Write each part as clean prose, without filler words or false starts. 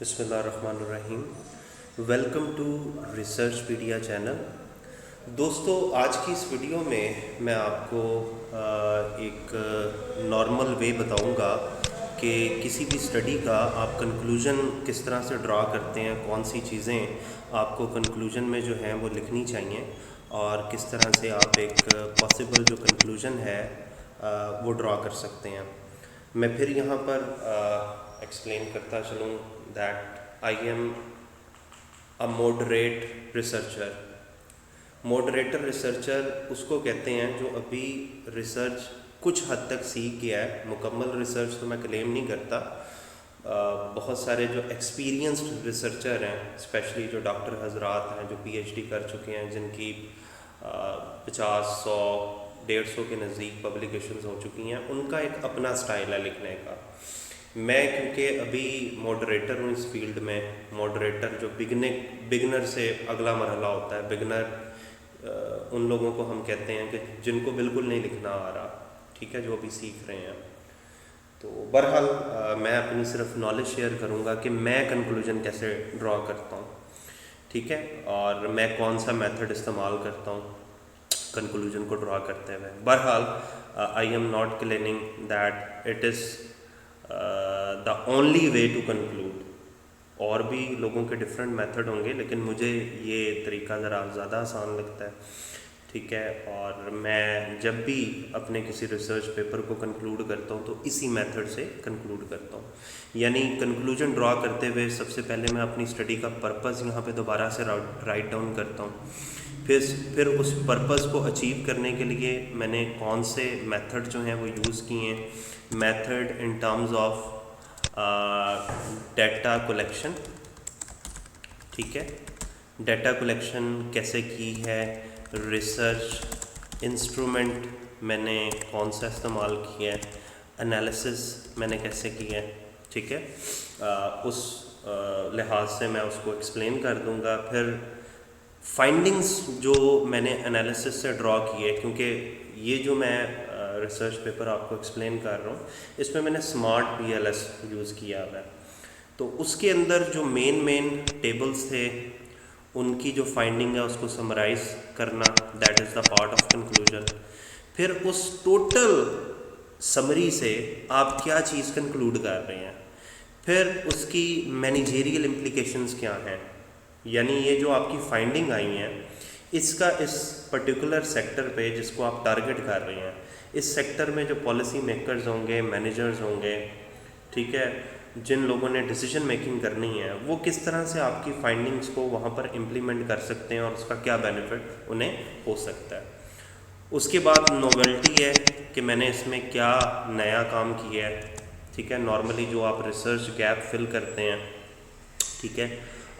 बिस्मिल्लाहिर्रहमानिर्रहीम। Welcome to Researchpedia channel. दोस्तों, आज की इस वीडियो में मैं आपको एक नॉर्मल वे बताऊंगा कि किसी भी स्टडी का आप कंक्लूजन किस तरह से ड्रा करते हैं, कौन सी चीज़ें आपको कंक्लूजन में जो हैं वो लिखनी चाहिए और किस तरह से आप एक पॉसिबल जो कंक्लूजन है वो ड्रा कर सकते हैं। मैं फिर यहाँ पर एक्सप्लेन करता चलूँ that I am a moderate researcher. Moderator researcher उसको कहते हैं जो अभी रिसर्च कुछ हद तक सीख गया है। मुकम्मल रिसर्च तो मैं क्लेम नहीं करता। बहुत सारे जो एक्सपीरियंस्ड रिसर्चर हैं, स्पेशली जो डॉक्टर हजरात हैं जो पीएचडी कर चुके हैं, जिनकी 50, 100, 150 के नज़दीक पब्लिकेशंस हो चुकी हैं, उनका एक अपना स्टाइल है लिखने का। मैं क्योंकि अभी मॉडरेटर हूँ इस फील्ड में, मॉडरेटर जो बिगनर से अगला मरहला होता है। बिगनर उन लोगों को हम कहते हैं कि जिनको बिल्कुल नहीं लिखना आ रहा, ठीक है, जो अभी सीख रहे हैं। तो बहरहाल मैं अपनी सिर्फ नॉलेज शेयर करूँगा कि मैं कंक्लूजन कैसे ड्रॉ करता हूँ, ठीक है, और मैं कौन सा मेथड इस्तेमाल करता हूँ कंक्लूजन को ड्रॉ करते हुए। बहरहाल I am not claiming that it is the only way to conclude. और भी लोगों के डिफरेंट मेथड होंगे, लेकिन मुझे ये तरीका ज़रा ज़्यादा आसान लगता है, ठीक है। और मैं जब भी अपने किसी रिसर्च पेपर को कंक्लूड करता हूँ तो इसी मेथड से कंक्लूड करता हूँ। यानी कंक्लूजन ड्रॉ करते हुए सबसे पहले मैं अपनी स्टडी का पर्पस यहाँ पे दोबारा से राइट डाउन करता हूँ। फिर उस पर्पस को अचीव करने के लिए मैंने कौन से मेथड जो हैं वो यूज़ किए हैं। Method in terms of data collection, ठीक है, डेटा कलेक्शन कैसे की है, रिसर्च इंस्ट्रूमेंट मैंने कौन सा इस्तेमाल किया है, एनालिसिस मैंने कैसे किया है, ठीक है। उस लिहाज से मैं उसको एक्सप्लेन कर दूंगा। फिर फाइंडिंग्स जो मैंने एनालिसिस से ड्रॉ किए, क्योंकि ये जो मैं रिसर्च पेपर आपको एक्सप्लेन कर रहा हूँ इसमें मैंने स्मार्ट PLS यूज़ किया हुआ है। तो उसके अंदर जो मेन टेबल्स थे, उनकी जो फाइंडिंग है उसको समराइज़ करना, that is the part of conclusion. फिर उस टोटल समरी से आप क्या चीज़ कंक्लूड कर रहे हैं, फिर उसकी मैनेजेरियल इम्प्लीकेशंस क्या हैं। यानी ये जो आपकी फाइंडिंग आई हैं, इसका इस पर्टिकुलर सेक्टर पे जिसको आप टारगेट कर रहे हैं, इस सेक्टर में जो पॉलिसी मेकर्स होंगे, मैनेजर्स होंगे, ठीक है, जिन लोगों ने डिसीजन मेकिंग करनी है, वो किस तरह से आपकी फाइंडिंग्स को वहाँ पर इम्प्लीमेंट कर सकते हैं और उसका क्या बेनिफिट उन्हें हो सकता है। उसके बाद नोवेल्टी है कि मैंने इसमें क्या नया काम किया है, ठीक है। नॉर्मली जो आप रिसर्च गैप फिल करते हैं, ठीक है,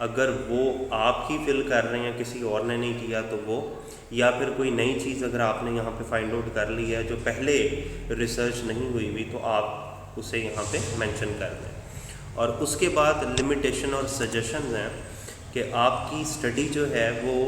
अगर वो आप ही फिल कर रहे हैं, किसी और ने नहीं किया तो वो, या फिर कोई नई चीज़ अगर आपने यहाँ पे फाइंड आउट कर ली है जो पहले रिसर्च नहीं हुई हुई, तो आप उसे यहाँ पे मेंशन कर दें। और उसके बाद लिमिटेशन और सजेशंस हैं कि आपकी स्टडी जो है वो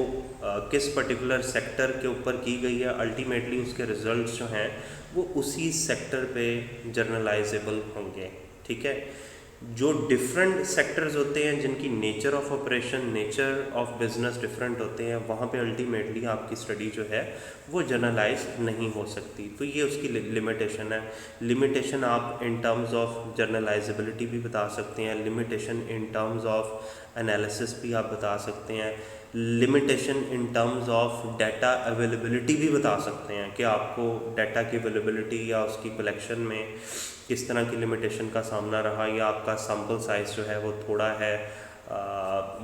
किस पर्टिकुलर सेक्टर के ऊपर की गई है। अल्टीमेटली उसके रिजल्ट्स जो हैं वो उसी सेक्टर पे जर्नलाइजेबल होंगे, ठीक है। जो डिफरेंट सेक्टर्स होते हैं, जिनकी nature of operation, nature of business different होते हैं, वहाँ पे अल्टीमेटली आपकी स्टडी जो है वो जर्नलाइज नहीं हो सकती। तो ये उसकी लिमिटेशन है। लिमिटेशन आप इन टर्म्स ऑफ जर्नलाइजेबिलिटी भी बता सकते हैं, limitation in terms of analysis भी आप बता सकते हैं, limitation in terms of data availability भी बता सकते हैं कि आपको डाटा की अवेलेबिलिटी या उसकी कलेक्शन में किस तरह की लिमिटेशन का सामना रहा, या आपका सैम्पल साइज़ जो है वो थोड़ा है,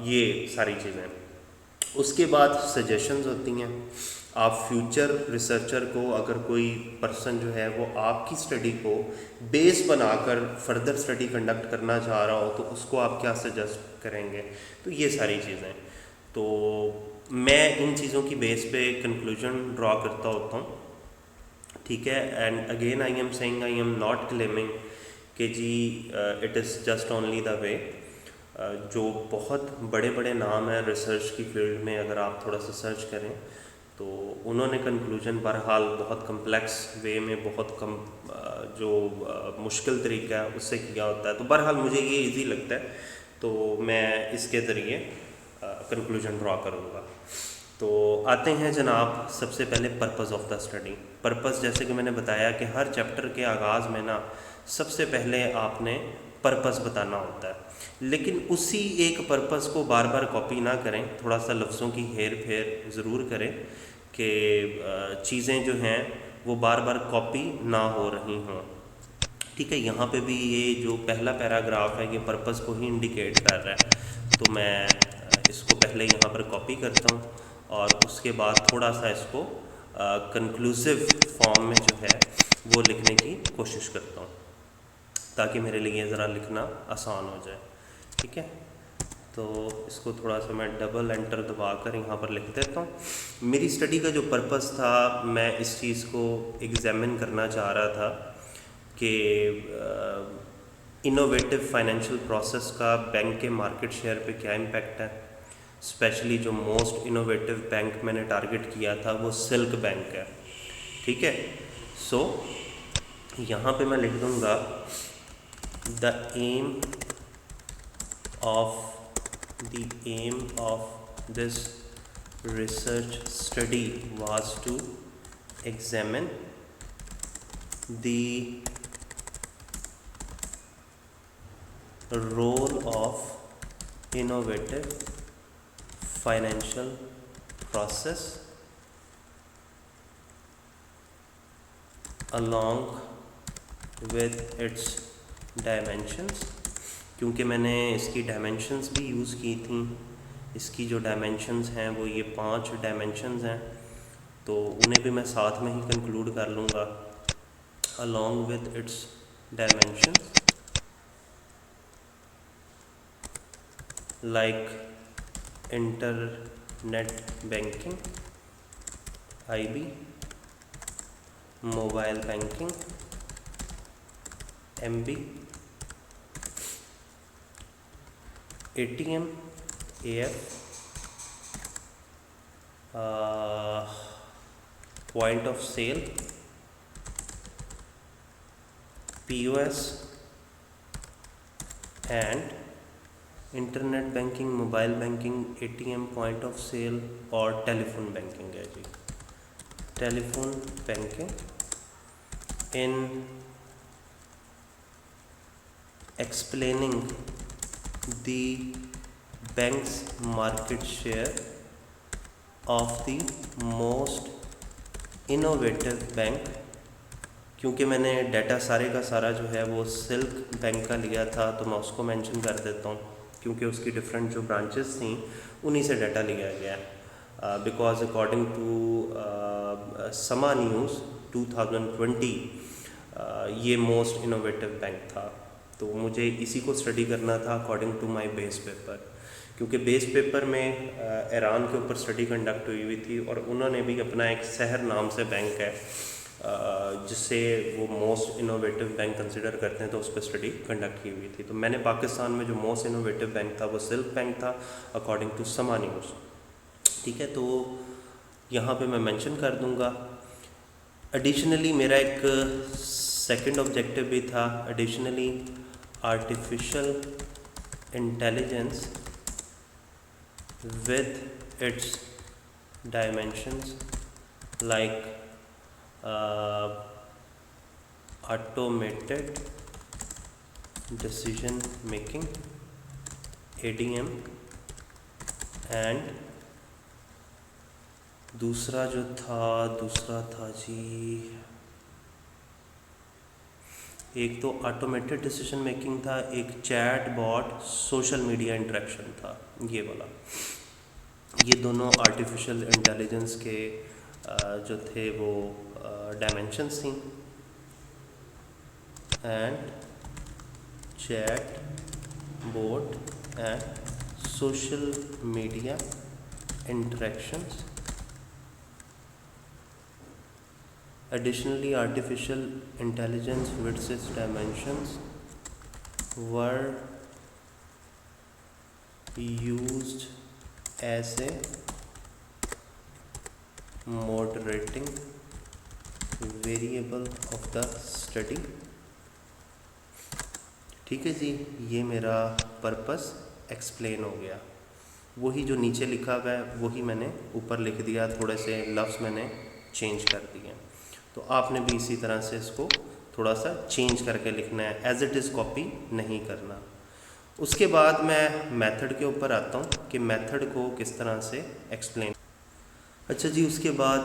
ये सारी चीज़ें। उसके बाद सजेशंस होती हैं। आप फ्यूचर रिसर्चर को, अगर कोई पर्सन जो है वो आपकी स्टडी को बेस बनाकर फर्दर स्टडी कंडक्ट करना चाह रहा हो, तो उसको आप क्या सजेस्ट करेंगे। तो ये सारी चीज़ें, तो मैं इन चीज़ों की बेस पे कंक्लूजन ड्रॉ करता होता हूँ, ठीक है। And again I am saying, I am not claiming कि जी it is just only the way. जो बहुत बड़े बड़े नाम हैं रिसर्च की फील्ड में, अगर आप थोड़ा सा सर्च करें तो उन्होंने कंक्लूजन बहरहाल बहुत कम्प्लेक्स वे में, बहुत कम जो मुश्किल तरीका है उससे किया होता है। तो बहरहाल मुझे ये इजी लगता है, तो मैं इसके ज़रिए कंक्लूजन ड्रॉ करूँगा। तो आते हैं जनाब सबसे पहले purpose of the study. Purpose जैसे कि मैंने बताया कि हर चैप्टर के आगाज़ में ना सबसे पहले आपने पर्पस बताना होता है, लेकिन उसी एक पर्पस को बार बार कॉपी ना करें, थोड़ा सा लफ्ज़ों की हेर फेर ज़रूर करें कि चीज़ें जो हैं वो बार बार कॉपी ना हो रही हों। ठीक है, यहाँ पे भी ये जो पहला पैराग्राफ है ये पर्पस को ही इंडिकेट कर रहा है, तो मैं इसको पहले यहाँ पर कॉपी करता हूँ और उसके बाद थोड़ा सा इसको कंक्लूसिव फॉर्म में जो है वो लिखने की कोशिश करता हूँ ताकि मेरे लिए ज़रा लिखना आसान हो जाए। ठीक है, तो इसको थोड़ा सा मैं डबल एंटर दबा कर यहाँ पर लिख देता हूँ। मेरी स्टडी का जो पर्पस था, मैं इस चीज़ को एग्ज़ामिन करना चाह रहा था कि इनोवेटिव फाइनेंशियल प्रोसेस का बैंक के मार्केट शेयर पे क्या इम्पेक्ट है। स्पेशली जो मोस्ट इनोवेटिव बैंक मैंने टारगेट किया था वो सिल्क बैंक है। ठीक है, सो यहाँ पे मैं लिख दूँगा the aim of this research study was to examine the role of innovative financial process along with its dimensions। क्योंकि मैंने इसकी डायमेंशंस भी यूज़ की थी। इसकी जो डायमेंशंस हैं वो ये 5 डायमेंशंस हैं, तो उन्हें भी मैं साथ में ही कंक्लूड कर लूँगा। Along with its dimensions like internet banking, IB, mobile banking, MB, ATM, AF, point of sale, POS and internet banking, mobile banking, ATM, point of sale और टेलीफोन बैंकिंग है जी। Telephone banking in explaining the bank's market share of the most innovative bank। क्योंकि मैंने data सारे का सारा जो है वो सिल्क बैंक का लिया था, तो मैं उसको मेंशन कर देता हूँ क्योंकि उसकी डिफरेंट जो ब्रांचेस थी उन्हीं से डाटा लिया गया। बिकॉज अकॉर्डिंग टू समा न्यूज़ 2020 ये मोस्ट इनोवेटिव बैंक था, तो मुझे इसी को स्टडी करना था according to my base paper. क्योंकि बेस पेपर में ईरान के ऊपर स्टडी कंडक्ट हुई थी और उन्होंने भी अपना एक शहर नाम से बैंक है जिससे वो मोस्ट इनोवेटिव बैंक कंसिडर करते हैं, तो उस पर स्टडी कंडक्ट की हुई थी। तो मैंने पाकिस्तान में जो मोस्ट इनोवेटिव बैंक था वो सिल्क बैंक था अकॉर्डिंग टू समा न्यूज़। ठीक है, तो यहाँ पे मैं मेंशन कर दूँगा। एडिशनली मेरा एक सेकंड ऑब्जेक्टिव भी था। Additionally artificial intelligence with its dimensions like automated decision making, ADM, and दूसरा था जी, एक तो ऑटोमेटेड डिसीजन मेकिंग था, एक chat bot social media interaction था, ये वाला। ये दोनों आर्टिफिशियल इंटेलिजेंस के जो थे वो डायमेंशंस थी। And chat bot and social media interactions. Additionally, artificial intelligence with its dimensions were used as a moderating variable of the study। ठीक है जी, ये मेरा पर्पस एक्सप्लेन हो गया। वही जो नीचे लिखा हुआ है वही मैंने ऊपर लिख दिया, थोड़े से लफ्ज़ मैंने चेंज कर दिए। तो आपने भी इसी तरह से इसको थोड़ा सा चेंज करके लिखना है, एज इट इज़ कॉपी नहीं करना। उसके बाद मैं मेथड के ऊपर आता हूँ कि मेथड को किस तरह से एक्सप्लेन। अच्छा जी, उसके बाद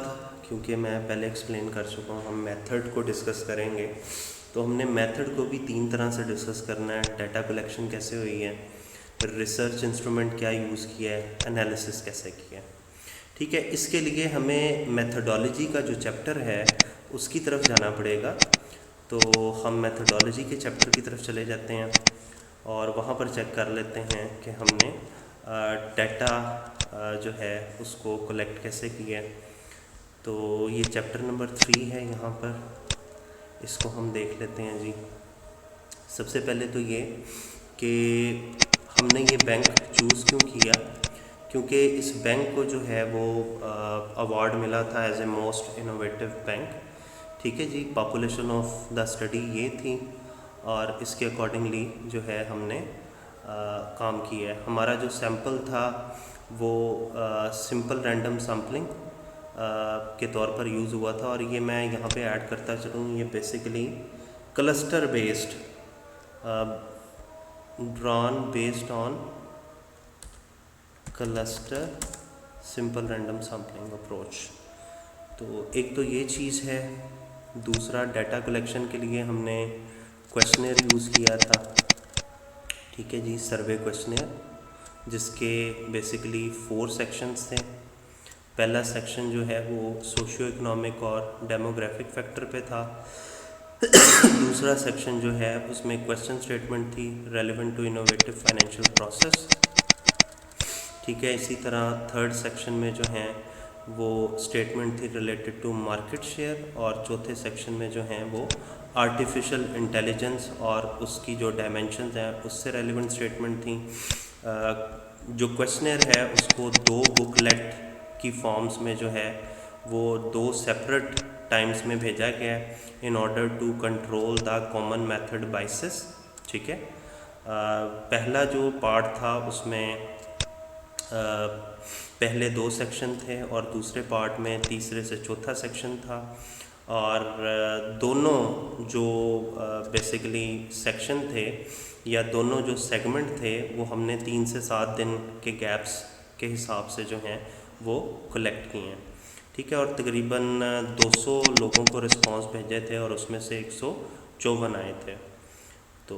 क्योंकि मैं पहले एक्सप्लेन कर चुका हूँ, हम मेथड को डिस्कस करेंगे। तो हमने मेथड को भी 3 तरह से डिस्कस करना है। डाटा कलेक्शन कैसे हुई है, रिसर्च इंस्ट्रूमेंट क्या यूज़ किया है, एनालिसिस कैसे किया है। ठीक है, इसके लिए हमें मेथडोलॉजी का जो चैप्टर है उसकी तरफ जाना पड़ेगा। तो हम मेथडोलॉजी के चैप्टर की तरफ चले जाते हैं और वहाँ पर चेक कर लेते हैं कि हमने डाटा जो है उसको कलेक्ट कैसे किया है। तो ये चैप्टर नंबर 3 है, यहाँ पर इसको हम देख लेते हैं जी। सबसे पहले तो ये कि हमने ये बैंक चूज़ क्यों किया, क्योंकि इस बैंक को जो है वो अवार्ड मिला था as a most innovative bank. ठीक है जी, पॉपुलेशन ऑफ द स्टडी ये थी और इसके अकॉर्डिंगली जो है हमने काम किया है। हमारा जो सैंपल था वो सिंपल रैंडम सैम्पलिंग के तौर पर यूज़ हुआ था, और ये मैं यहाँ पे ऐड करता चलूँ, ये basically cluster based drawn based on cluster simple random sampling approach. तो एक तो ये चीज़ है। दूसरा, डाटा कलेक्शन के लिए हमने क्वेश्चनर यूज़ किया था। ठीक है जी, सर्वे क्वेश्चनर, जिसके बेसिकली 4 सेक्शंस थे। पहला सेक्शन जो है वो सोशियो इकोनॉमिक और डेमोग्राफिक फैक्टर पे था। दूसरा सेक्शन जो है उसमें क्वेश्चन स्टेटमेंट थी relevant to innovative financial process. ठीक है, इसी तरह थर्ड सेक्शन में जो है वो स्टेटमेंट थी रिलेटेड टू मार्केट शेयर, और चौथे सेक्शन में जो है वो आर्टिफिशियल इंटेलिजेंस और उसकी जो डायमेंशंस हैं उससे रेलेवेंट स्टेटमेंट थी। जो क्वेश्चनर है उसको 2 बुकलेट की फॉर्म्स में जो है वो 2 सेपरेट टाइम्स में भेजा गया है in order to control the common method biases. ठीक है, पहला जो पार्ट था उसमें पहले 2 सेक्शन थे और दूसरे पार्ट में तीसरे से चौथा सेक्शन था। और दोनों जो बेसिकली सेक्शन थे या दोनों जो सेगमेंट थे वो हमने 3 से 7 दिन के गैप्स के हिसाब से जो हैं वो कलेक्ट किए हैं। ठीक है, और तकरीबन 200 लोगों को रिस्पांस भेजे थे और उसमें से 154 आए थे। तो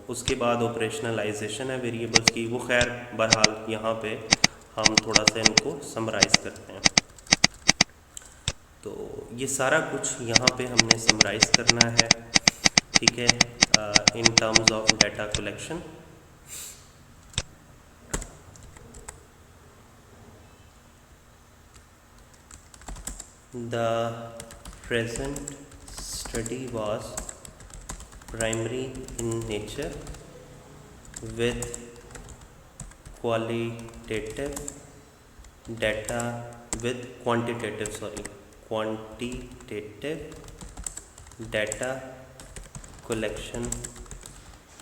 उसके बाद ऑपरेशनलाइजेशन है वेरिएबल्स की, वो खैर बहरहाल यहाँ पे हम थोड़ा सा इनको समराइज़ करते हैं। तो ये सारा कुछ यहाँ पे हमने समराइज़ करना है। ठीक है, in terms of data collection. The present study was primary in nature with quantitative data collection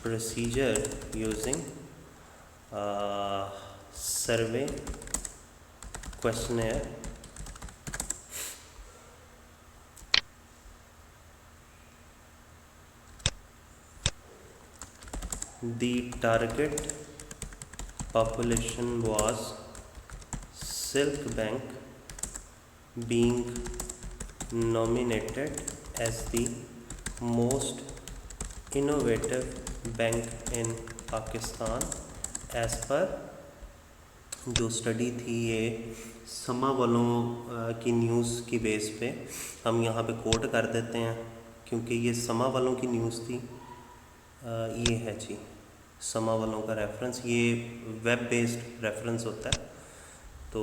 procedure using survey questionnaire, the target population was Silk Bank, being nominated as the most innovative bank in Pakistan as per। जो study थी ये समा वालों की news की base पे हम यहाँ पे कोट कर देते हैं, क्योंकि ये समा वालों की न्यूज़ थी। ये है जी समा वालों का रेफरेंस, ये वेब बेस्ड रेफरेंस होता है। तो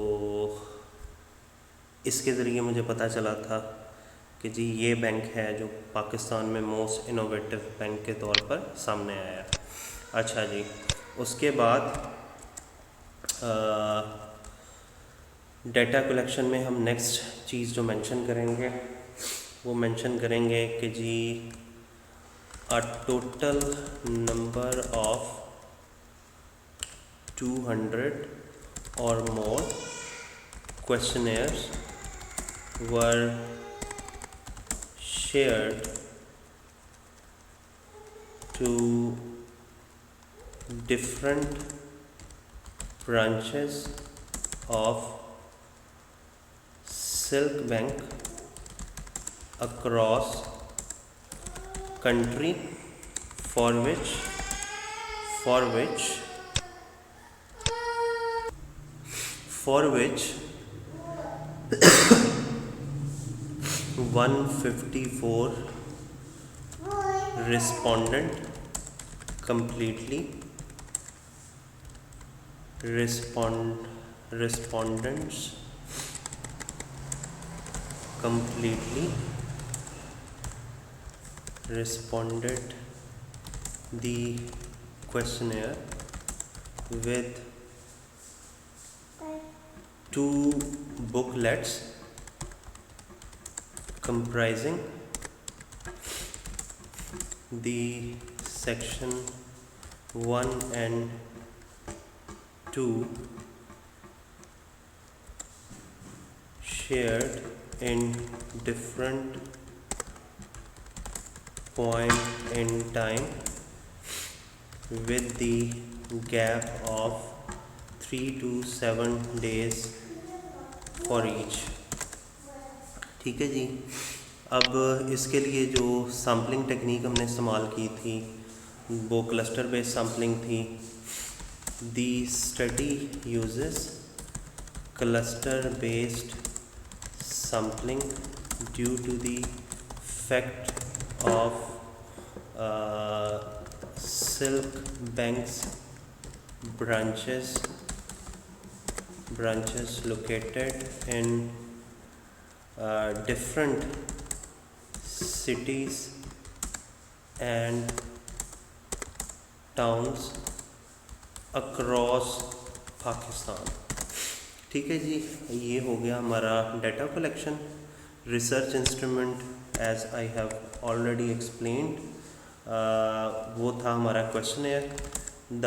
इसके ज़रिए मुझे पता चला था कि जी ये बैंक है जो पाकिस्तान में मोस्ट इनोवेटिव बैंक के तौर पर सामने आया। अच्छा जी, उसके बाद डाटा कलेक्शन में हम नेक्स्ट चीज़ जो मेंशन करेंगे वो मेंशन करेंगे कि जी a total number of 200 or more questionnaires were shared to different branches of Silk Bank across country for which for which for which 154 respondent completely respondents completely responded the questionnaire with 2 booklets comprising the section 1 and 2 shared in different point in time with the gap of 3 to 7 days for each। ठीक है जी। अब इसके लिए जो sampling technique हमने इस्तेमाल की थी वो क्लस्टर बेस्ड सैम्पलिंग थी। The study uses cluster based sampling due to the fact of Silk Bank's branches located in different cities and towns across Pakistan। ठीक है जी, ये हो गया हमारा data collection. Research instrument as I have already explained वो था हमारा questionnaire. The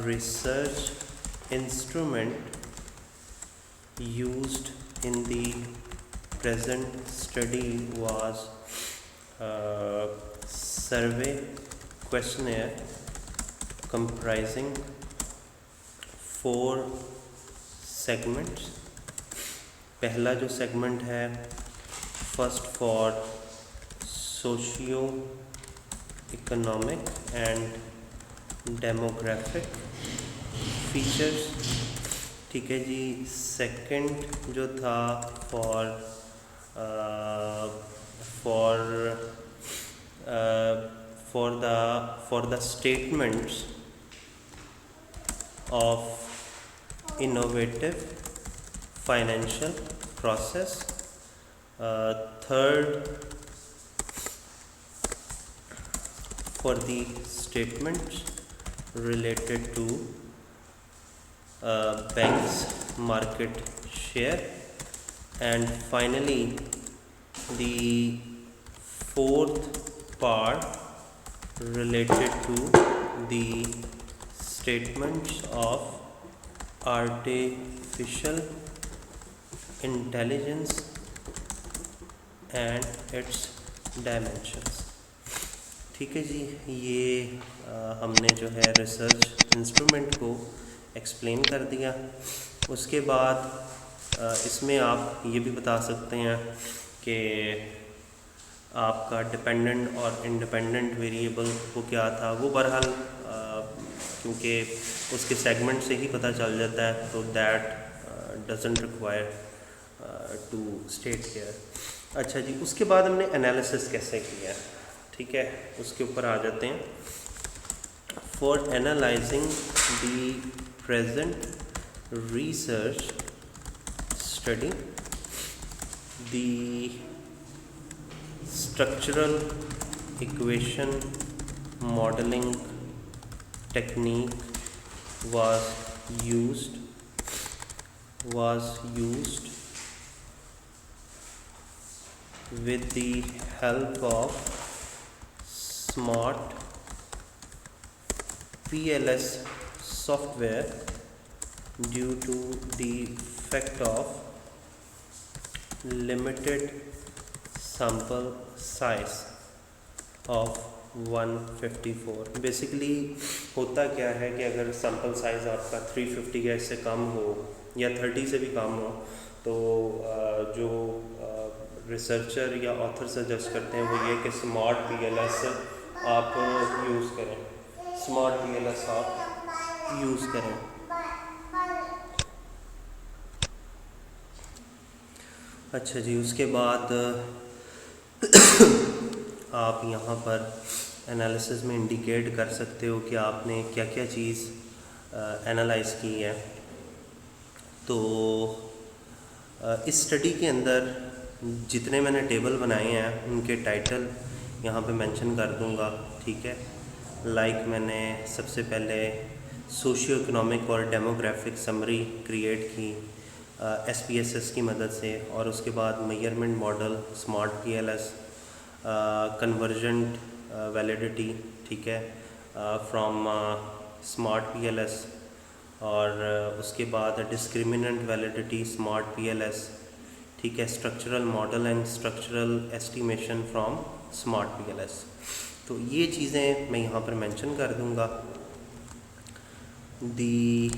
research instrument used in the present study was survey questionnaire comprising 4 segments. पहला जो सेगमेंट है first for socio economic and demographic features. ठीक है जी। Second जो था for the statements of innovative financial process। Third, for the statements related to bank's market share, and finally the fourth part related to the statements of artificial intelligence and its dimensions। ठीक है जी। ये हमने जो है research instrument को explain कर दिया। उसके बाद इसमें आप ये भी बता सकते हैं कि आपका डिपेंडेंट और इंडिपेंडेंट वेरिएबल को क्या था। वो बहरहाल क्योंकि उसके सेगमेंट से ही पता चल जाता है, तो that doesn't require to state here. अच्छा जी, उसके बाद हमने एनालिसिस कैसे किया, ठीक है, उसके ऊपर आ जाते हैं। For analysing the present research study, the structural equation modelling technique was used with the help of smart PLS software due to the effect of limited sample size of 154। Basically होता क्या है कि अगर सैम्पल साइज़ आपका 350 या इससे कम हो या 30 से भी कम हो तो जो रिसर्चर या ऑथर सजेस्ट करते हैं वो ये कि स्मार्ट पीएलएस आप यूज़ करें, स्मार्ट पीएलएस आप यूज़ करें। अच्छा जी, उसके बाद आप यहाँ पर एनालिसिस में इंडिकेट कर सकते हो कि आपने क्या क्या चीज़ एनालाइज की है। तो इस स्टडी के अंदर जितने मैंने टेबल बनाए हैं उनके टाइटल यहाँ पे मेंशन कर दूँगा, ठीक है। लाइक मैंने सबसे पहले सोशियो इकोनॉमिक और डेमोग्राफिक समरी क्रिएट की SPSS की मदद से, और उसके बाद measurement model, smart PLS, convergent validity, ठीक है, फ्रॉम स्मार्ट PLS, और उसके बाद डिस्क्रिमिनेंट वैलिडिटी स्मार्ट PLS, ठीक है, structural model and structural estimation from smart PLS। तो ये चीज़ें मैं यहाँ पर मेंशन कर दूँगा। दी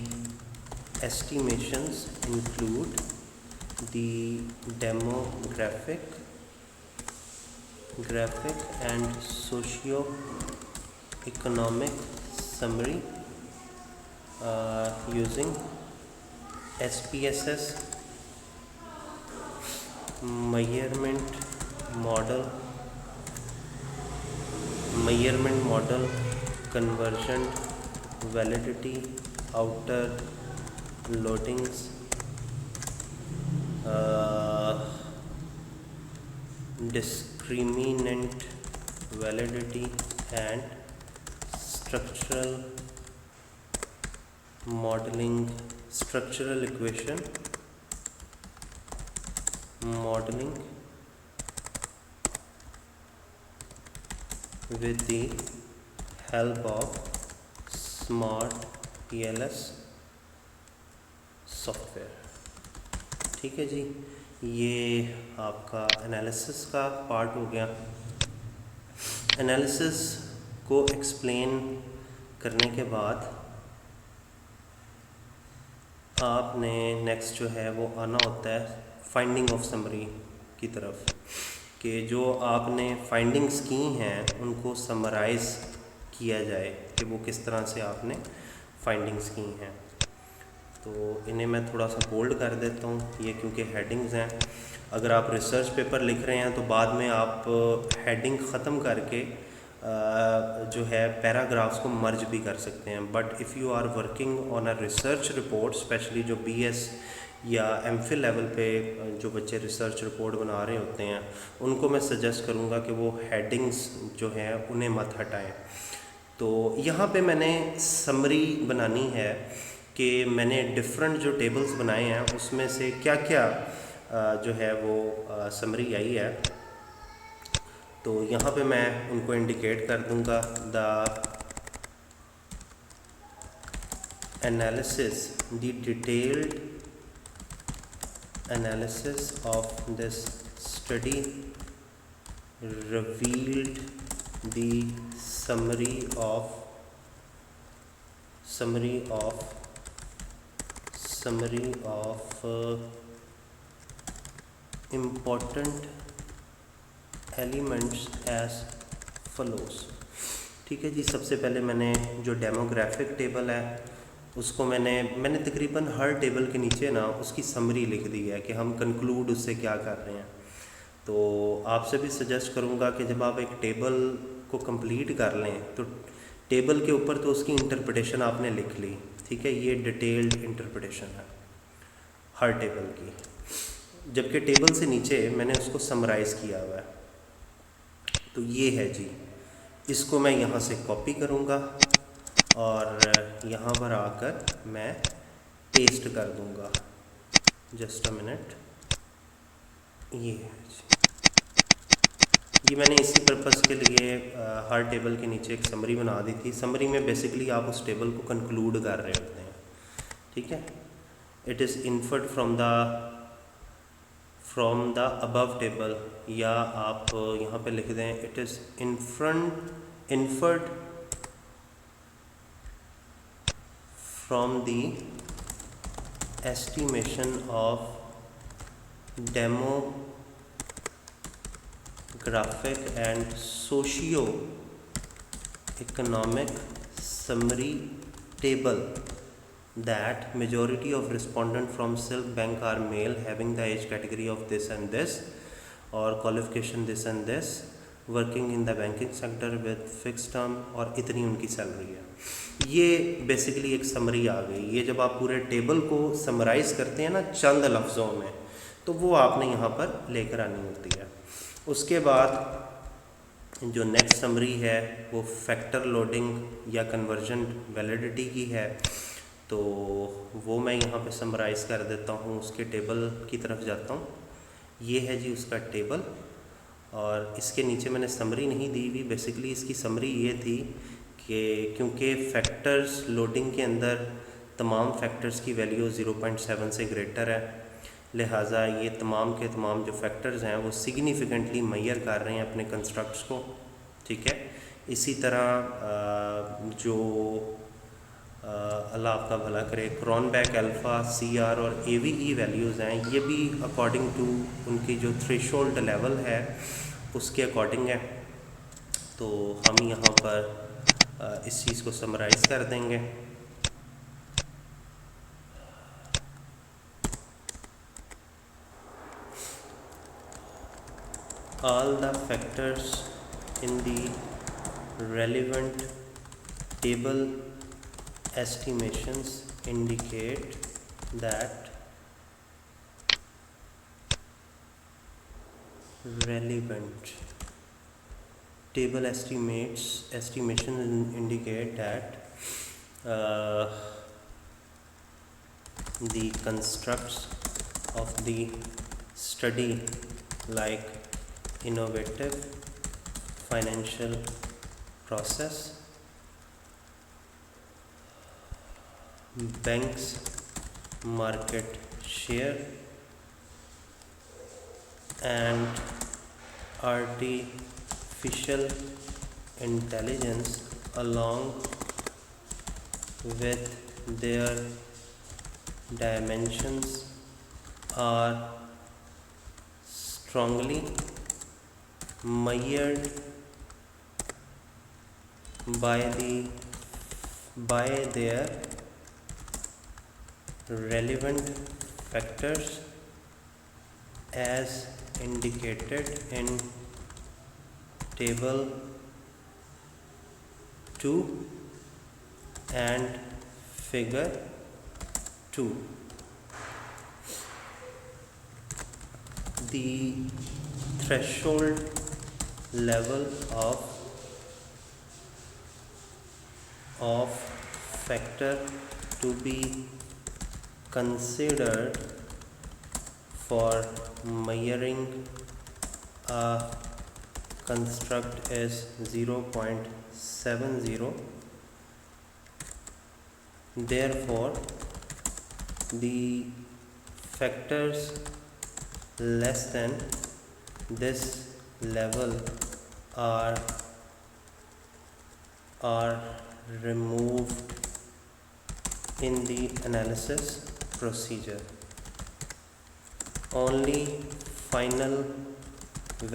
estimations include the demographic, graphic and socio-economic summary using SPSS, measurement model, convergent validity, outer loadings, discriminant validity and structural modeling, structural equation modeling with the help of smart PLS software. ठीक है जी, ये आपका analysis का part हो गया। Analysis को explain करने के बाद आपने नेक्स्ट जो है वो आना होता है फाइंडिंग ऑफ समरी की तरफ, कि जो आपने फाइंडिंग्स की हैं उनको समराइज़ किया जाए कि वो किस तरह से आपने फाइंडिंग्स की हैं। तो इन्हें मैं थोड़ा सा बोल्ड कर देता हूँ, ये क्योंकि हेडिंग्स हैं। अगर आप रिसर्च पेपर लिख रहे हैं तो बाद में आप हेडिंग ख़त्म करके जो है पैराग्राफ्स को मर्ज भी कर सकते हैं। But if you are working on a research report, specially जो BS या MPhil लेवल पे जो बच्चे रिसर्च रिपोर्ट बना रहे होते हैं उनको मैं सजेस्ट करूँगा कि वो हेडिंग्स जो हैं उन्हें मत हटाएं। तो यहाँ पे मैंने समरी बनानी है कि मैंने डिफरेंट जो टेबल्स बनाए हैं उसमें से क्या क्या जो है वो समरी आई है। तो यहाँ पे मैं उनको इंडिकेट कर दूँगा। The analysis, the detailed analysis of this study revealed the summary of important elements as follows। ठीक है जी, सबसे पहले मैंने जो डेमोग्राफिक टेबल है उसको मैंने तकरीबन हर टेबल के नीचे ना उसकी समरी लिख दी है कि हम कंक्लूड उससे क्या कर रहे हैं। तो आपसे भी सजेस्ट करूँगा कि जब आप एक टेबल को कंप्लीट कर लें तो टेबल के ऊपर तो उसकी इंटरप्रिटेशन आपने लिख ली, ठीक है, ये डिटेल्ड इंटरप्रिटेशन है हर टेबल की, जबकि टेबल से नीचे मैंने उसको समराइज़ किया हुआ है। तो ये है जी, इसको मैं यहाँ से कॉपी करूँगा और यहाँ पर आकर मैं पेस्ट कर दूँगा। जस्ट अ मिनट, ये है जी, ये मैंने इसी पर्पस के लिए हर टेबल के नीचे एक समरी बना दी थी। समरी में बेसिकली आप उस टेबल को कंक्लूड कर रहे होते हैं। ठीक है। It is inferred from the above table, या आप यहाँ पे लिख दें it is inferred from the estimation of demographic and socio-economic summary table that majority of respondent from Silk Bank are male having the age category of this and this or qualification this and this, working in the banking sector with fix term, और इतनी उनकी salary है। ये basically एक summary आ गई। ये जब आप पूरे टेबल को समराइज़ करते हैं ना चंद लफ्ज़ों में, तो वो आपने यहाँ पर लेकर आनी होती है। उसके बाद जो नेक्स्ट समरी है वो फैक्टर लोडिंग या कन्वर्जन वैलिडिटी की है, तो वो मैं यहाँ पे समराइज़ कर देता हूँ। उसके टेबल की तरफ जाता हूँ। ये है जी उसका टेबल, और इसके नीचे मैंने समरी नहीं दी हुई। बेसिकली इसकी समरी ये थी कि क्योंकि फैक्टर्स लोडिंग के अंदर तमाम फैक्टर्स की वैल्यू 0.7 से ग्रेटर है, लिहाजा ये तमाम के तमाम जो फैक्टर्स हैं वो सिग्निफिकेंटली मैयर कर रहे हैं अपने कंस्ट्रक्ट्स को। ठीक है। इसी तरह जो अल्लाह आपका भला करे क्रॉनबैक अल्फ़ा, CR और AVE वैल्यूज़ हैं, ये भी अकॉर्डिंग टू उनकी जो थ्रेशोल्ड लेवल है उसके अकॉर्डिंग है। तो हम यहाँ पर इस चीज़ को समराइज़ कर देंगे। All the factors in the relevant table estimations indicate that relevant table estimation indicate that the constructs of the study like innovative financial process, banks market share, and artificial intelligence along with their dimensions are strongly measured by their relevant factors as indicated in table 2 and figure 2. The threshold level of factor to be considered for measuring a construct is 0.70. Therefore, the factors less than this level are removed in the analysis procedure. Only final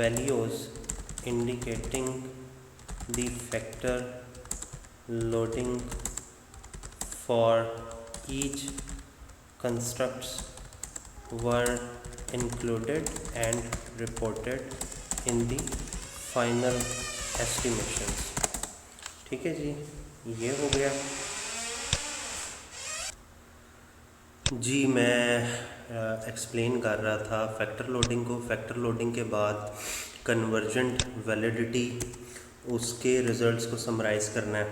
values indicating the factor loading for each constructs were included and reported in the final estimations. ठीक है जी, ये हो गया जी। मैं explain कर रहा था factor loading को। फैक्टर लोडिंग के बाद कन्वर्जेंट वैलिडिटी, उसके रिज़ल्ट्स को समराइज़ करना है,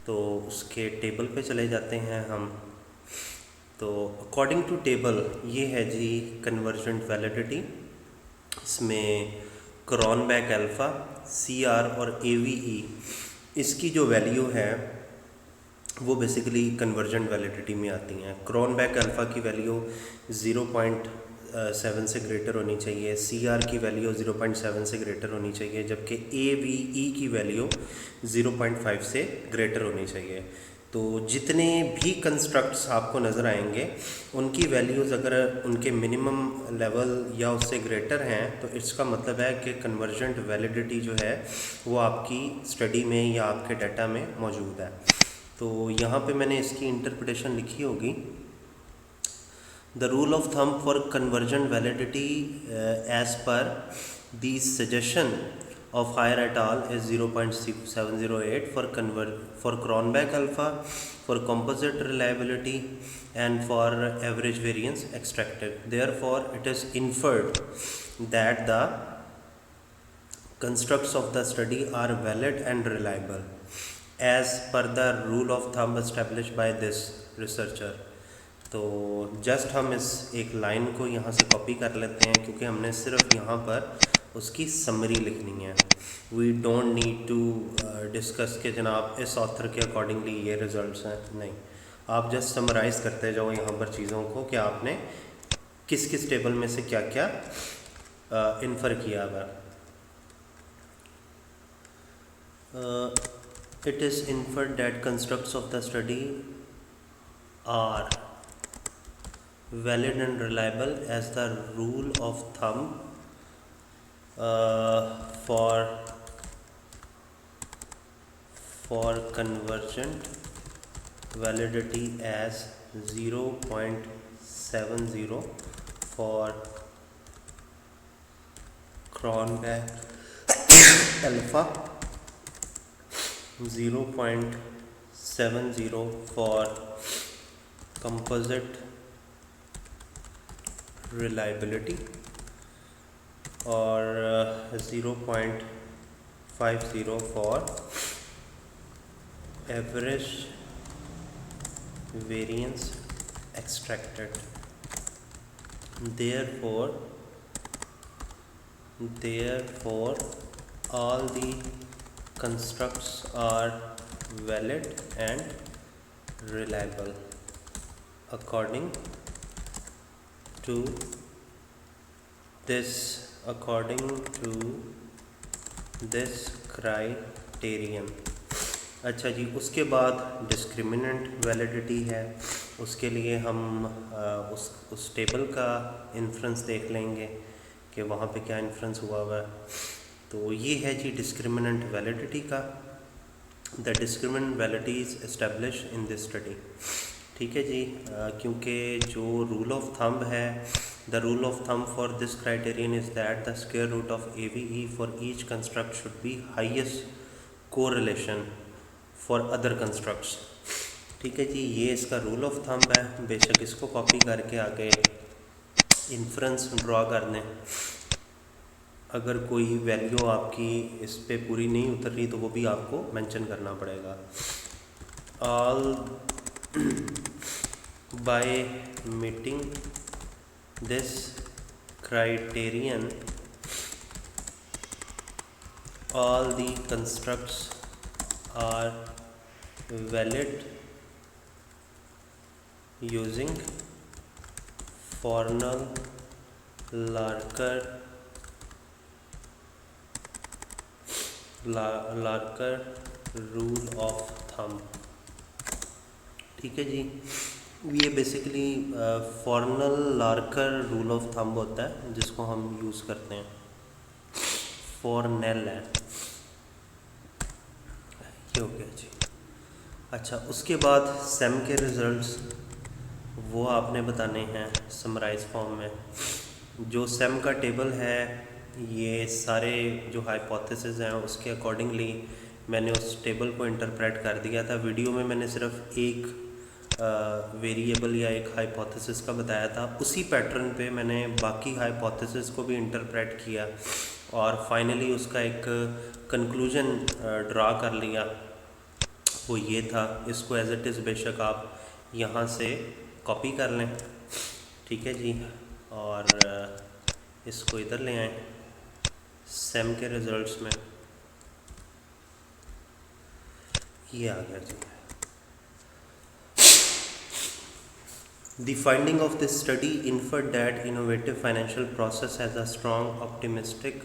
तो उसके टेबल पे चले जाते हैं हम। तो अकॉर्डिंग टू टेबल ये है जी कन्वर्जेंट वैलिडिटी। इसमें क्रॉनबैक अल्फ़ा, CR और AVE, इसकी जो वैल्यू है वो बेसिकली कन्वर्जेंट वैलिडिटी में आती हैं। क्रॉनबैक अल्फ़ा की वैल्यू 0.7 से ग्रेटर होनी चाहिए, CR की वैल्यू 0.7 से ग्रेटर होनी चाहिए, जबकि AVE की वैल्यू 0.5 से ग्रेटर होनी चाहिए। तो जितने भी कंस्ट्रक्ट्स आपको नज़र आएंगे उनकी वैल्यूज़ अगर उनके मिनिमम लेवल या उससे ग्रेटर हैं तो इसका मतलब है कि कन्वर्जेंट वैलिडिटी जो है वो आपकी स्टडी में या आपके डाटा में मौजूद है। तो यहाँ पे मैंने इसकी इंटरप्रिटेशन लिखी होगी। The rule of thumb for convergent validity as per the suggestion of Haier et al. Is 0.708 for Cronbach alpha, for composite reliability, and for average variance extracted. Therefore, it is inferred that the constructs of the study are valid and reliable as per the rule of thumb established by this researcher. तो just हम इस एक line को यहाँ से copy कर लेते हैं क्योंकि हमने सिर्फ यहाँ पर उसकी समरी लिखनी है। We don't need to discuss के जनाब इस ऑथर के अकॉर्डिंगली ये रिजल्ट्स हैं, नहीं, आप जस्ट समराइज़ करते जाओ यहाँ पर चीज़ों को कि आपने किस किस टेबल में से क्या क्या इन्फर किया हुआ। It is inferred that constructs of the study are valid and reliable as the rule of thumb for convergent validity as 0.70 for Cronbach alpha, 0.70 for composite reliability और 0.50 for average variance extracted. Therefore all the constructs are valid and reliable according to this criterion. अच्छा जी, उसके बाद discriminant validity है। उसके लिए हम उस टेबल का इन्फ्रेंस देख लेंगे कि वहाँ पे क्या इन्फ्रेंस हुआ है। तो ये है जी डिस्क्रिमिनेंट वैलिडिटी का। The discriminant validity is establish in this study. ठीक है जी, क्योंकि जो रूल ऑफ थंब है, the rule of thumb for this criterion is that the square root of AVE for each construct should be highest correlation for other constructs. ठीक है जी, ये इसका रूल ऑफ थंब है। बेशक इसको कॉपी करके आगे इन्फ्रेंस ड्रॉ कर दें। अगर कोई वैल्यू आपकी इस पे पूरी नहीं उतर रही तो वो भी आपको मेंशन करना पड़ेगा। All by meeting this criterion all the constructs are valid using Fornell-Larker rule of thumb। ठीक है जी, ये बेसिकली फॉर्नल-लार्कर रूल ऑफ थंब होता है जिसको हम यूज़ करते हैं। फॉर्नेल है ये हो गया जी। अच्छा, उसके बाद सेम के रिज़ल्ट्स वो आपने बताने हैं समराइज फॉर्म में। जो सेम का टेबल है ये सारे जो हाइपोथेसिस हैं उसके अकॉर्डिंगली मैंने उस टेबल को इंटरप्रेट कर दिया था। वीडियो में मैंने सिर्फ एक वेरिएबल या एक हाइपोथेसिस का बताया था, उसी पैटर्न पे मैंने बाकी हाइपोथेसिस को भी इंटरप्रेट किया और फाइनली उसका एक कंक्लूजन ड्रा कर लिया। वो ये था, इसको एज इट इज़ बेशक आप यहाँ से कॉपी कर लें। ठीक है जी, और इसको इधर ले आएँ सेम के रिज़ल्ट्स में। ये आ गया जी। The finding of this study inferred that innovative financial process has a strong optimistic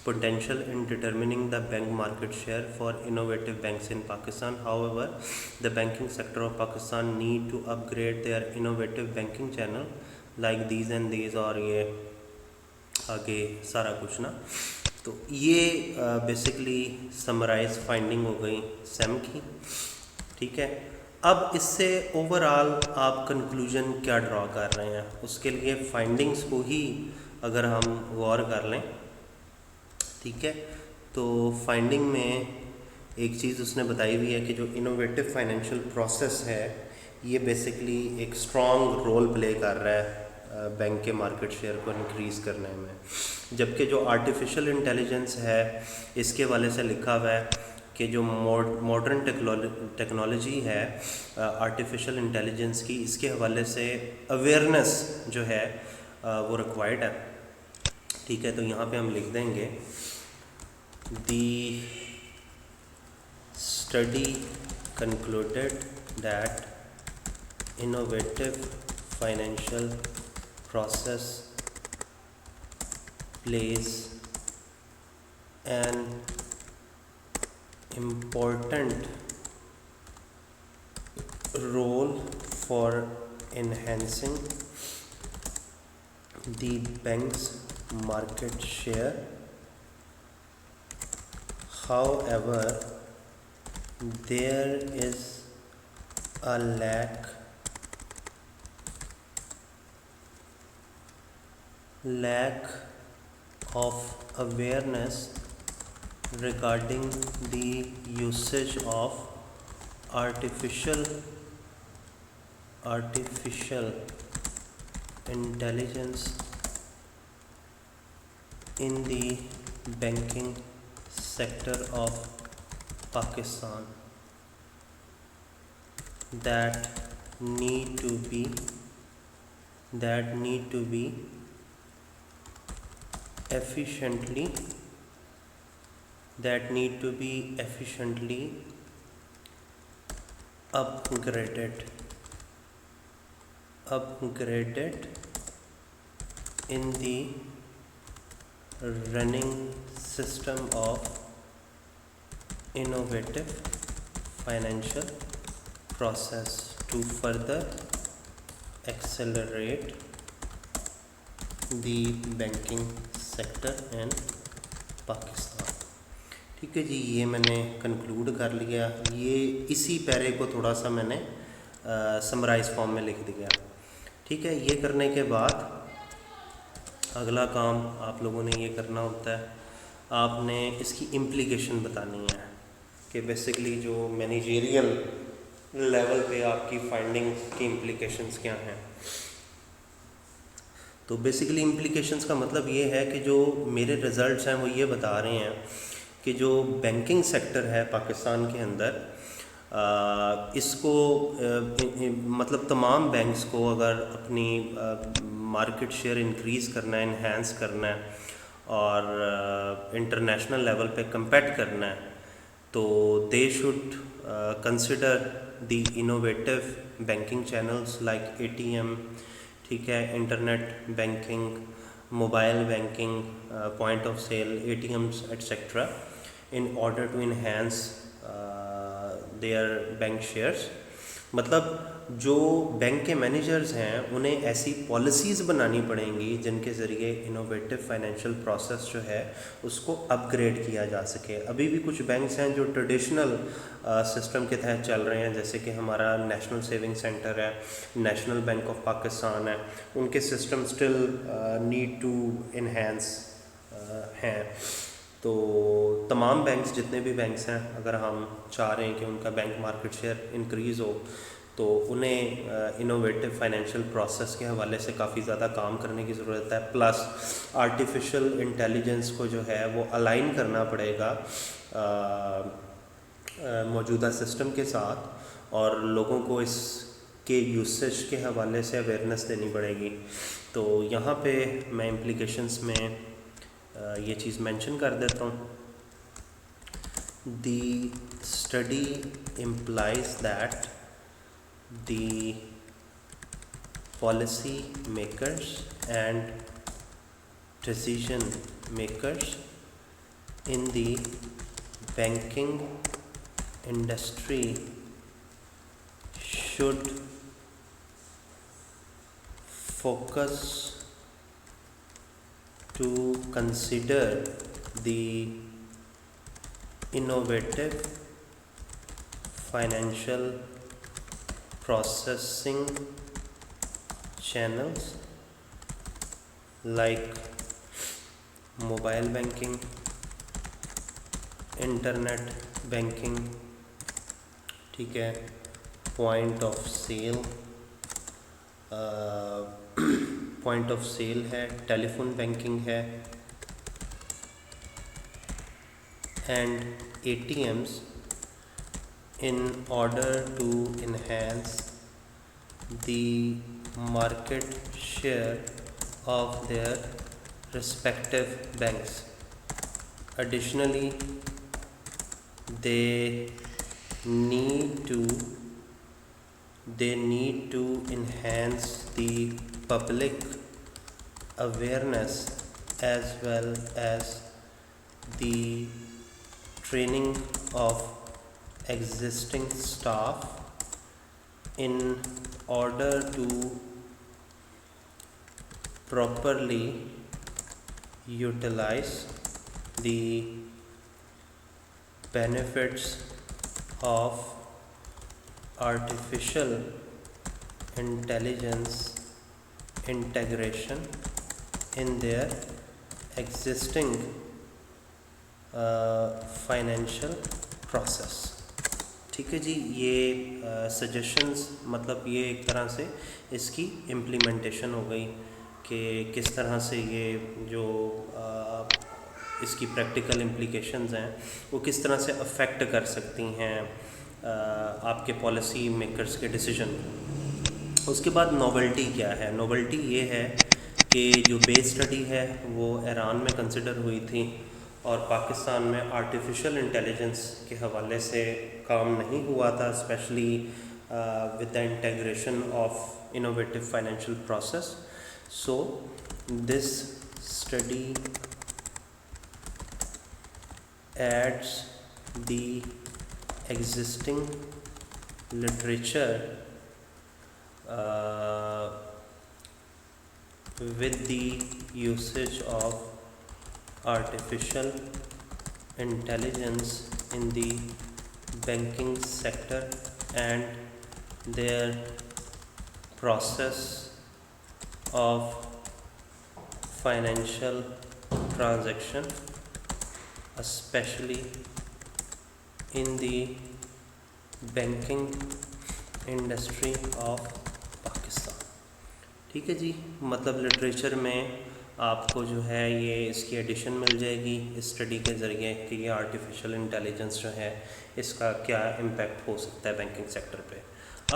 potential in determining the bank market share for innovative banks in Pakistan. However, the banking sector of Pakistan need to upgrade their innovative banking channel like these and these, और ये आगे सारा कुछ ना, तो ये basically summarise finding हो गई सैम की, ठीक है। अब इससे ओवरऑल आप कंक्लूजन क्या ड्रॉ कर रहे हैं, उसके लिए फाइंडिंग्स को ही अगर हम गौर कर लें, ठीक है, तो फाइंडिंग में एक चीज़ उसने बताई हुई है कि जो इनोवेटिव फाइनेंशियल प्रोसेस है ये बेसिकली एक स्ट्रॉन्ग रोल प्ले कर रहा है बैंक के मार्केट शेयर को इंक्रीज़ करने में, जबकि जो आर्टिफिशियल इंटेलिजेंस है इसके वाले से लिखा हुआ है कि जो मॉडर्न टेक्नोलॉजी है आर्टिफिशियल इंटेलिजेंस की, इसके हवाले से अवेयरनेस जो है वो रिक्वायर्ड है, ठीक है। तो यहाँ पे हम लिख देंगे the study concluded that innovative financial process plays an important role for enhancing the bank's market share. However, there is a lack of awareness regarding the usage of artificial intelligence in the banking sector of Pakistan that need to be efficiently upgraded in the running system of innovative financial process to further accelerate the banking sector in Pakistan. ठीक है जी, ये मैंने conclude कर लिया, ये इसी पैरे को थोड़ा सा मैंने समराइज फॉर्म में लिख दिया, ठीक है। ये करने के बाद अगला काम आप लोगों ने ये करना होता है, आपने इसकी इम्प्लीकेशन बतानी है कि बेसिकली जो मैनेजरियल लेवल पे आपकी फाइंडिंग की इम्प्लीकेशंस क्या हैं। तो बेसिकली इम्प्लीकेशंस का मतलब ये है कि जो मेरे रिज़ल्ट्स हैं वो ये बता रहे हैं कि जो बैंकिंग सेक्टर है पाकिस्तान के अंदर, इसको मतलब तमाम बैंक्स को अगर अपनी मार्केट शेयर इंक्रीज़ करना है, इन्हेंस करना है और इंटरनेशनल लेवल पे कम्पीट करना है, तो they should consider the innovative banking channels like ATM, ठीक है, internet banking, mobile banking, point of sale, ATMs etcetera, in order to enhance their bank shares. मतलब जो बैंक के मैनेजर्स हैं उन्हें ऐसी पॉलिसीज़ बनानी पड़ेंगी जिनके ज़रिए इनोवेटिव फाइनेंशियल प्रोसेस जो है उसको अपग्रेड किया जा सके। अभी भी कुछ बैंक्स हैं जो ट्रेडिशनल सिस्टम के तहत चल रहे हैं, जैसे कि हमारा नेशनल सेविंग सेंटर है, नेशनल बैंक ऑफ पाकिस्तान है, उनके system still need to enhance हैं। तो तमाम बैंक्स, जितने भी बैंक्स हैं, अगर हम चाह रहे हैं कि उनका बैंक मार्केट शेयर इंक्रीज़ हो तो उन्हें इनोवेटिव फाइनेंशियल प्रोसेस के हवाले से काफ़ी ज़्यादा काम करने की ज़रूरत है। प्लस आर्टिफिशियल इंटेलिजेंस को जो है वो अलाइन करना पड़ेगा मौजूदा सिस्टम के साथ, और लोगों को इसके यूसेज के हवाले से अवेयरनेस देनी पड़ेगी। तो यहाँ पे मैं इम्प्लीकेशंस में ये चीज़ मेंशन कर देता हूँ। The study implies that the policy makers and decision makers in the banking industry should focus to consider the innovative financial processing channels like mobile banking, internet banking, ठीक है, point of sale, point of sale है, telephone banking है, and ATMs in order to enhance the market share of their respective banks. Additionally, they need to enhance the public awareness as well as the training of existing staff in order to properly utilize the benefits of artificial intelligence integration in their existing financial process. ठीक है जी, ये suggestions मतलब ये एक तरह से इसकी implementation हो गई कि किस तरह से ये जो इसकी प्रैक्टिकल इम्प्लीकेशंस हैं वो किस तरह से अफेक्ट कर सकती हैं आपके पॉलिसी मेकर्स के डिसीजन को। उसके बाद नोवेल्टी क्या है? नोवेल्टी ये है कि जो बेस स्टडी है वो ईरान में कंसिडर हुई थी और पाकिस्तान में आर्टिफिशियल इंटेलिजेंस के हवाले से काम नहीं हुआ था, specially with the integration of innovative financial process. So this study adds the existing literature with the usage of artificial intelligence in the banking sector and their process of financial transaction, especially in the banking industry of Pakistan. ठीक है जी, मतलब literature में आपको जो है ये इसकी addition मिल जाएगी इस स्टडी के ज़रिए कि ये आर्टिफिशियल इंटेलिजेंस जो है इसका क्या इम्पैक्ट हो सकता है बैंकिंग सेक्टर पे.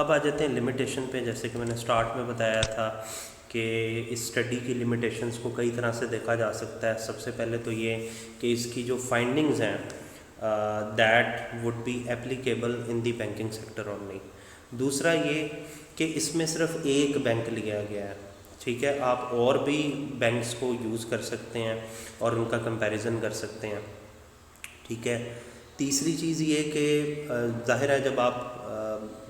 अब आ जाते हैं लिमिटेशन पे. जैसे कि मैंने स्टार्ट में बताया था कि इस स्टडी की लिमिटेशंस को कई तरह से देखा जा सकता है. सबसे पहले तो ये कि इसकी जो फाइंडिंग्स हैं that would be applicable in the banking sector only. दूसरा ये कि इसमें सिर्फ एक बैंक लिया गया है. ठीक है, आप और भी बैंक्स को यूज़ कर सकते हैं और उनका कंपैरिजन कर सकते हैं. ठीक है. तीसरी चीज़ ये कि जाहिर है जब आप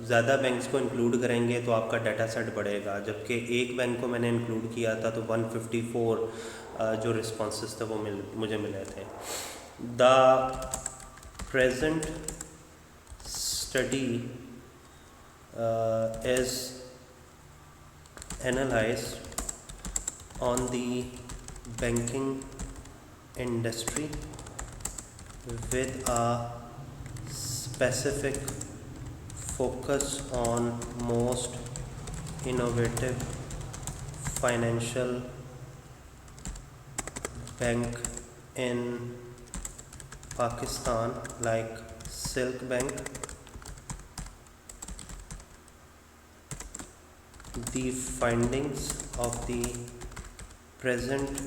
ज़्यादा बैंक्स को इंक्लूड करेंगे तो आपका डाटा सेट बढ़ेगा, जबकि एक बैंक को मैंने इंक्लूड किया था तो 154 जो रिस्पॉन्सेस थे वो मुझे मिले थे. The present study is analysed on the banking industry with a specific focus on most innovative financial bank in Pakistan like Silk Bank. The findings of the present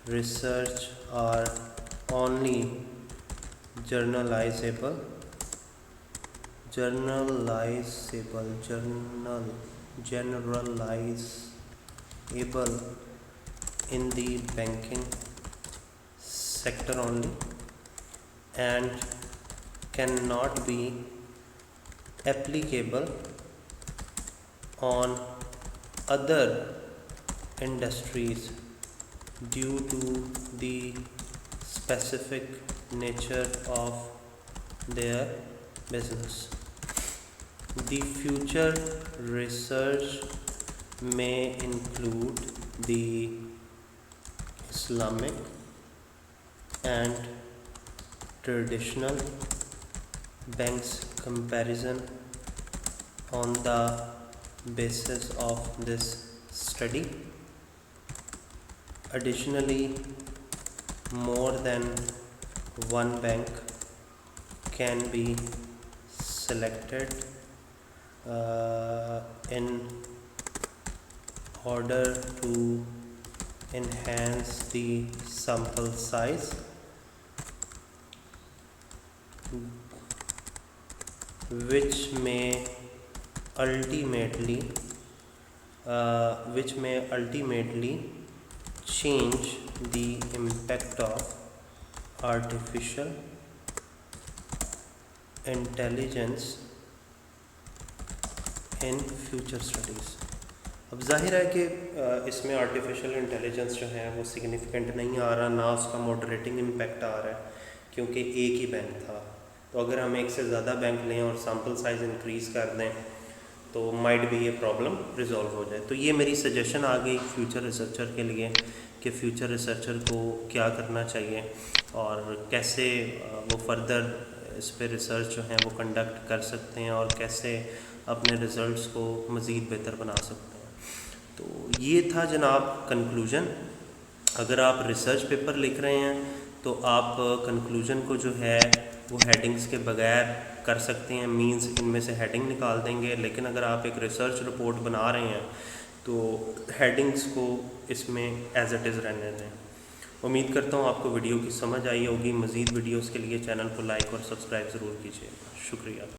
research are only journal generalizable in the banking sector only and cannot be applicable on other industries due to the specific nature of their business. The future research may include the Islamic and traditional banks comparison on the basis of this study. Additionally, more than one bank can be selected in order to enhance the sample size, which may ultimately change the impact of artificial intelligence in future studies. अब जाहिर है कि इसमें artificial intelligence जो है वो significant नहीं आ रहा, ना उसका मॉडरेटिंग इम्पैक्ट आ रहा है, क्योंकि एक ही बैंक था। तो अगर हम एक से ज़्यादा बैंक लें और सैम्पल साइज़ इंक्रीज़ कर दें तो माइट भी ये प्रॉब्लम रिजॉल्व हो जाए। तो ये मेरी सजेशन आ गई फ्यूचर रिसर्चर के लिए कि फ्यूचर रिसर्चर को क्या करना चाहिए और कैसे वो फर्दर इस पर रिसर्च जो है वो कंडक्ट कर सकते हैं और कैसे अपने रिज़ल्ट्स को मज़ीद बेहतर बना सकते हैं। तो ये था जनाब कंक्लूजन। अगर आप रिसर्च पेपर लिख रहे हैं तो आप कंक्लूजन को जो है वो हेडिंग्स के बगैर कर सकते हैं, मींस इनमें से हेडिंग निकाल देंगे। लेकिन अगर आप एक रिसर्च रिपोर्ट बना रहे हैं तो हेडिंग्स को इसमें एज इट इज़ रहने दें। उम्मीद करता हूँ आपको वीडियो की समझ आई होगी। मज़ीद वीडियोस के लिए चैनल को लाइक और सब्सक्राइब ज़रूर कीजिएगा। शुक्रिया।